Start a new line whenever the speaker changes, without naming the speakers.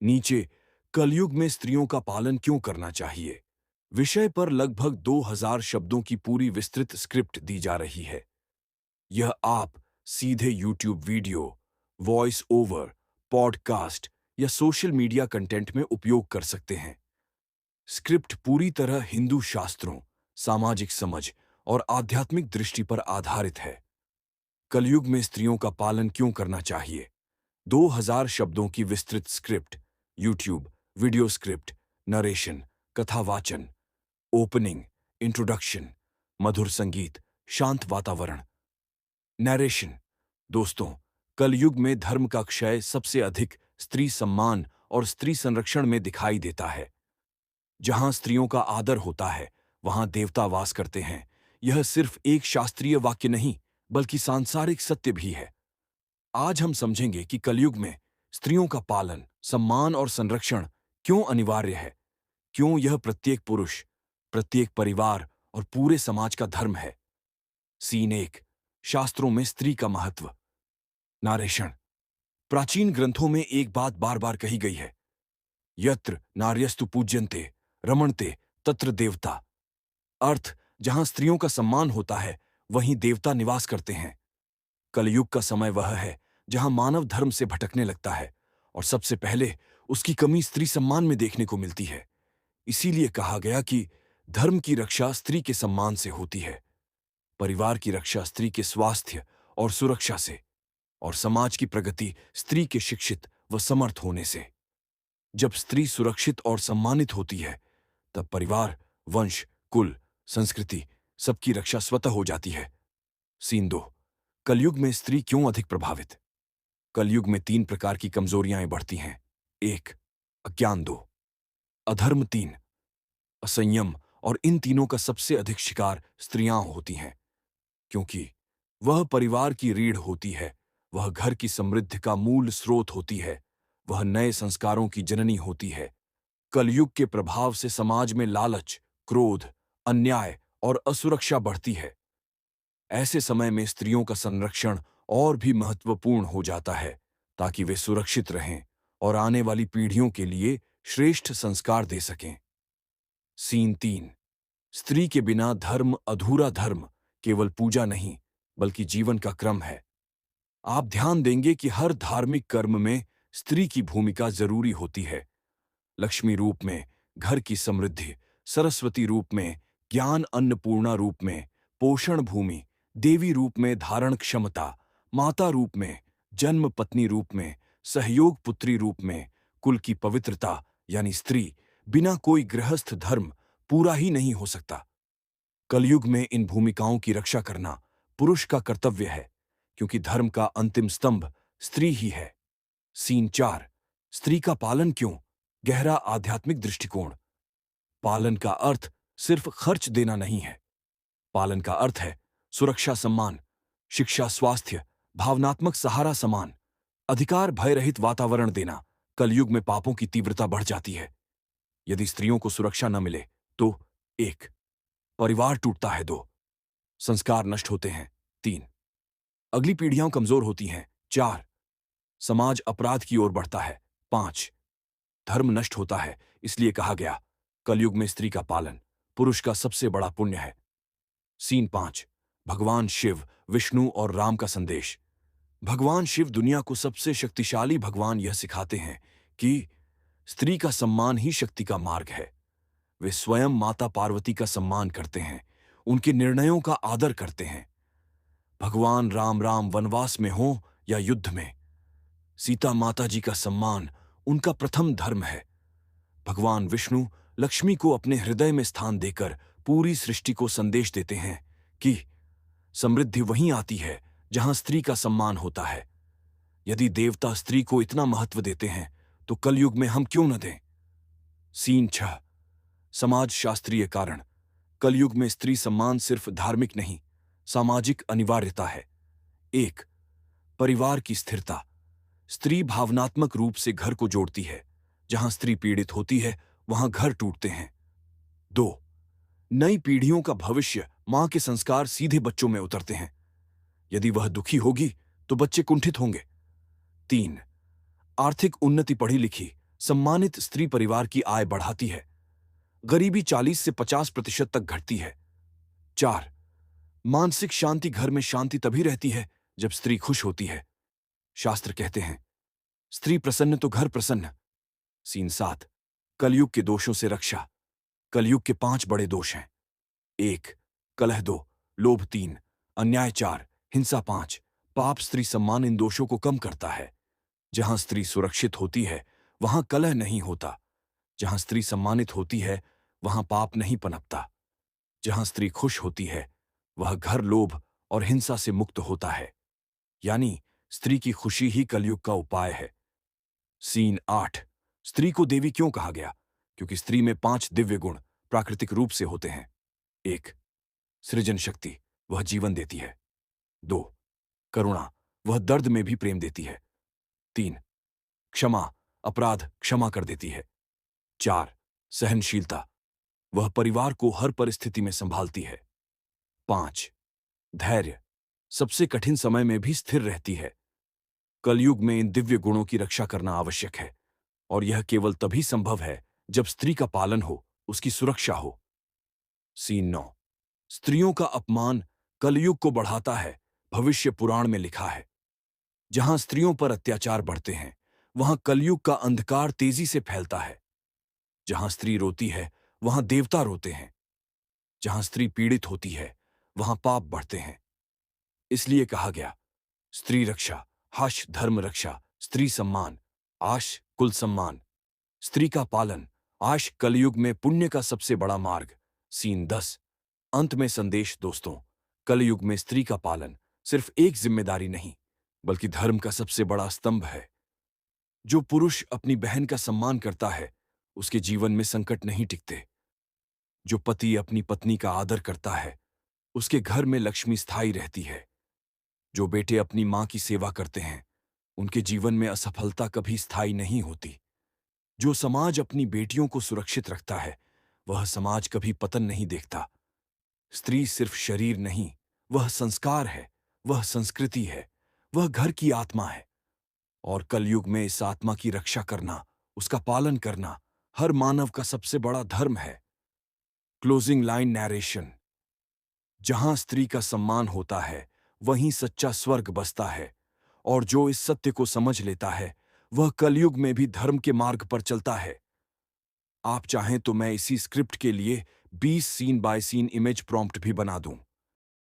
नीचे, कलयुग में स्त्रियों का पालन क्यों करना चाहिए विषय पर लगभग 2000 शब्दों की पूरी विस्तृत स्क्रिप्ट दी जा रही है। यह आप सीधे YouTube video, voice over, podcast या सोशल मीडिया कंटेंट में उपयोग कर सकते हैं। स्क्रिप्ट पूरी तरह हिंदू शास्त्रों, सामाजिक समझ और आध्यात्मिक दृष्टि पर आधारित है। कलयुग में स्त्रियों का पालन क्यों करना चाहिए? 2000 शब्दों की विस्तृत script, YouTube, video script, narration, कथावाचन, ओपनिंग, इंट्रोडक्शन, मधुर संगीत, शांत वातावरण। नरेशन। दोस्तों, कलयुग में धर्म का क्षय सबसे अधिक स्त्री सम्मान और स्त्री संरक्षण में दिखाई देता है। जहां स्त्रियों का आदर होता है, वहां देवता वास करते हैं। यह सिर्फ एक शास्त्रीय वाक्य नहीं, बल्कि सांसारिक सत्य भी है। आज हम समझेंगे कि कलयुग में स्त्रियों का पालन, सम्मान और संरक्षण क्यों अनिवार्य है, क्यों यह प्रत्येक पुरुष, प्रत्येक परिवार और पूरे समाज का धर्म है। सीन 1। शास्त्रों में स्त्री का महत्व। नारेषण। प्राचीन ग्रंथों में एक बात बार बार कही गई है, यत्र नार्यस्तु पूज्यन्ते रमणते तत्र देवता। अर्थ, जहां स्त्रियों का सम्मान होता है, वहीं देवता निवास करते हैं। कलयुग का समय वह है जहां मानव धर्म से भटकने लगता है और सबसे पहले उसकी कमी स्त्री सम्मान में देखने को मिलती है। इसीलिए कहा गया कि धर्म की रक्षा स्त्री के सम्मान से होती है, परिवार की रक्षा स्त्री के स्वास्थ्य और सुरक्षा से, और समाज की प्रगति स्त्री के शिक्षित व समर्थ होने से। जब स्त्री सुरक्षित और सम्मानित होती है, तब परिवार, वंश, कुल, संस्कृति सबकी रक्षा स्वतः हो जाती है। सीन 2। कलयुग में स्त्री क्यों अधिक प्रभावित? कलयुग में 3 प्रकार की कमजोरियां बढ़ती हैं। 1। अज्ञान। 2। अधर्म। 3। असंयम। और इन तीनों का सबसे अधिक शिकार स्त्रियां होती हैं, क्योंकि वह परिवार की रीढ़ होती है, वह घर की समृद्धि का मूल स्रोत होती है, वह नए संस्कारों की जननी होती है। कलयुग के प्रभाव से समाज में लालच, क्रोध, अन्याय और असुरक्षा बढ़ती है। ऐसे समय में स्त्रियों का संरक्षण और भी महत्वपूर्ण हो जाता है, ताकि वे सुरक्षित रहें और आने वाली पीढ़ियों के लिए श्रेष्ठ संस्कार दे सकें। सीन 3। स्त्री के बिना धर्म अधूरा। धर्म केवल पूजा नहीं, बल्कि जीवन का क्रम है। आप ध्यान देंगे कि हर धार्मिक कर्म में स्त्री की भूमिका जरूरी होती है। लक्ष्मी रूप में घर की समृद्धि, सरस्वती रूप में ज्ञान, अन्नपूर्णा रूप में पोषण भूमि, देवी रूप में धारण क्षमता, माता रूप में जन्म, पत्नी रूप में सहयोग, पुत्री रूप में कुल की पवित्रता। यानी स्त्री बिना कोई गृहस्थ धर्म पूरा ही नहीं हो सकता। कलयुग में इन भूमिकाओं की रक्षा करना पुरुष का कर्तव्य है, क्योंकि धर्म का अंतिम स्तंभ स्त्री ही है। सीन 4। स्त्री का पालन क्यों? गहरा आध्यात्मिक दृष्टिकोण। पालन का अर्थ सिर्फ खर्च देना नहीं है। पालन का अर्थ है सुरक्षा, सम्मान, शिक्षा, स्वास्थ्य, भावनात्मक सहारा, समान अधिकार, भय रहित वातावरण देना। कलयुग में पापों की तीव्रता बढ़ जाती है। यदि स्त्रियों को सुरक्षा न मिले तो 1। परिवार टूटता है। 2। संस्कार नष्ट होते हैं। 3। अगली पीढ़ियां कमजोर होती हैं। 4। समाज अपराध की ओर बढ़ता है। 5। धर्म नष्ट होता है। इसलिए कहा गया, कलयुग में स्त्री का पालन पुरुष का सबसे बड़ा पुण्य है। सीन 5। भगवान शिव, विष्णु और राम का संदेश। भगवान शिव, दुनिया को सबसे शक्तिशाली भगवान, यह सिखाते हैं कि स्त्री का सम्मान ही शक्ति का मार्ग है। वे स्वयं माता पार्वती का सम्मान करते हैं, उनके निर्णयों का आदर करते हैं। भगवान राम वनवास में हो या युद्ध में, सीता माता जी का सम्मान उनका प्रथम धर्म है। भगवान विष्णु लक्ष्मी को अपने हृदय में स्थान देकर पूरी सृष्टि को संदेश देते हैं कि समृद्धि वहीं आती है जहां स्त्री का सम्मान होता है। यदि देवता स्त्री को इतना महत्व देते हैं, तो कलयुग में हम क्यों न दें? सीन 6। समाज शास्त्रीय कारण। कलयुग में स्त्री सम्मान सिर्फ धार्मिक नहीं, सामाजिक अनिवार्यता है। 1। परिवार की स्थिरता। स्त्री भावनात्मक रूप से घर को जोड़ती है। जहां स्त्री पीड़ित होती है, वहां घर टूटते हैं। 2। नई पीढ़ियों का भविष्य। मां के संस्कार सीधे बच्चों में उतरते हैं। यदि वह दुखी होगी, तो बच्चे कुंठित होंगे। 3। आर्थिक उन्नति। पढ़ी लिखी, सम्मानित स्त्री परिवार की आय बढ़ाती है। गरीबी 40 से 50% तक घटती है। 4. मानसिक शांति। घर में शांति तभी रहती है जब स्त्री खुश होती है। शास्त्र कहते हैं, स्त्री प्रसन्न तो घर प्रसन्न। सीन 7. कलयुग के दोषों से रक्षा। कलयुग के 5 बड़े दोष हैं। 1. कलह। 2. लोभ। 3. अन्याय। 4. हिंसा। 5. पाप। स्त्री सम्मान इन दोषों को कम करता है। जहां स्त्री सुरक्षित होती है वहां कलह नहीं होता। जहां स्त्री सम्मानित होती है वहां पाप नहीं पनपता। जहां स्त्री खुश होती है वह घर लोभ और हिंसा से मुक्त होता है। यानी स्त्री की खुशी ही कलयुग का उपाय है। सीन 8. स्त्री को देवी क्यों कहा गया? क्योंकि स्त्री में 5 दिव्य गुण प्राकृतिक रूप से होते हैं। 1. सृजन शक्ति, वह जीवन देती है। 2. करुणा, वह दर्द में भी प्रेम देती है। 3. क्षमा, अपराध क्षमा कर देती है। 4. सहनशीलता, वह परिवार को हर परिस्थिति में संभालती है। 5. धैर्य, सबसे कठिन समय में भी स्थिर रहती है। कलयुग में इन दिव्य गुणों की रक्षा करना आवश्यक है और यह केवल तभी संभव है जब स्त्री का पालन हो, उसकी सुरक्षा हो। सीन 9. स्त्रियों का अपमान कलयुग को बढ़ाता है। भविष्य पुराण में लिखा है, जहां स्त्रियों पर अत्याचार बढ़ते हैं वहां कलयुग का अंधकार तेजी से फैलता है। जहां स्त्री रोती है वहां देवता रोते हैं। जहां स्त्री पीड़ित होती है वहां पाप बढ़ते हैं। इसलिए कहा गया, स्त्री रक्षा हाश धर्म रक्षा, स्त्री सम्मान आश कुल सम्मान। स्त्री का पालन आश कलयुग में पुण्य का सबसे बड़ा मार्ग। सीन 10. अंत में संदेश। दोस्तों, कलयुग में स्त्री का पालन सिर्फ एक जिम्मेदारी नहीं बल्कि धर्म का सबसे बड़ा स्तंभ है। जो पुरुष अपनी बहन का सम्मान करता है उसके जीवन में संकट नहीं टिकते। जो पति अपनी पत्नी का आदर करता है उसके घर में लक्ष्मी स्थायी रहती है। जो बेटे अपनी मां की सेवा करते हैं उनके जीवन में असफलता कभी स्थायी नहीं होती। जो समाज अपनी बेटियों को सुरक्षित रखता है वह समाज कभी पतन नहीं देखता। स्त्री सिर्फ शरीर नहीं, वह संस्कार है, वह संस्कृति है, वह घर की आत्मा है। और कलयुग में इस आत्मा की रक्षा करना, उसका पालन करना हर मानव का सबसे बड़ा धर्म है। Closing line narration. जहां स्त्री का सम्मान होता है वहीं सच्चा स्वर्ग बसता है और जो इस सत्य को समझ लेता है वह कलयुग में भी धर्म के मार्ग पर चलता है। आप चाहें तो मैं इसी स्क्रिप्ट के लिए 20 scene by scene image prompt भी बना दूं।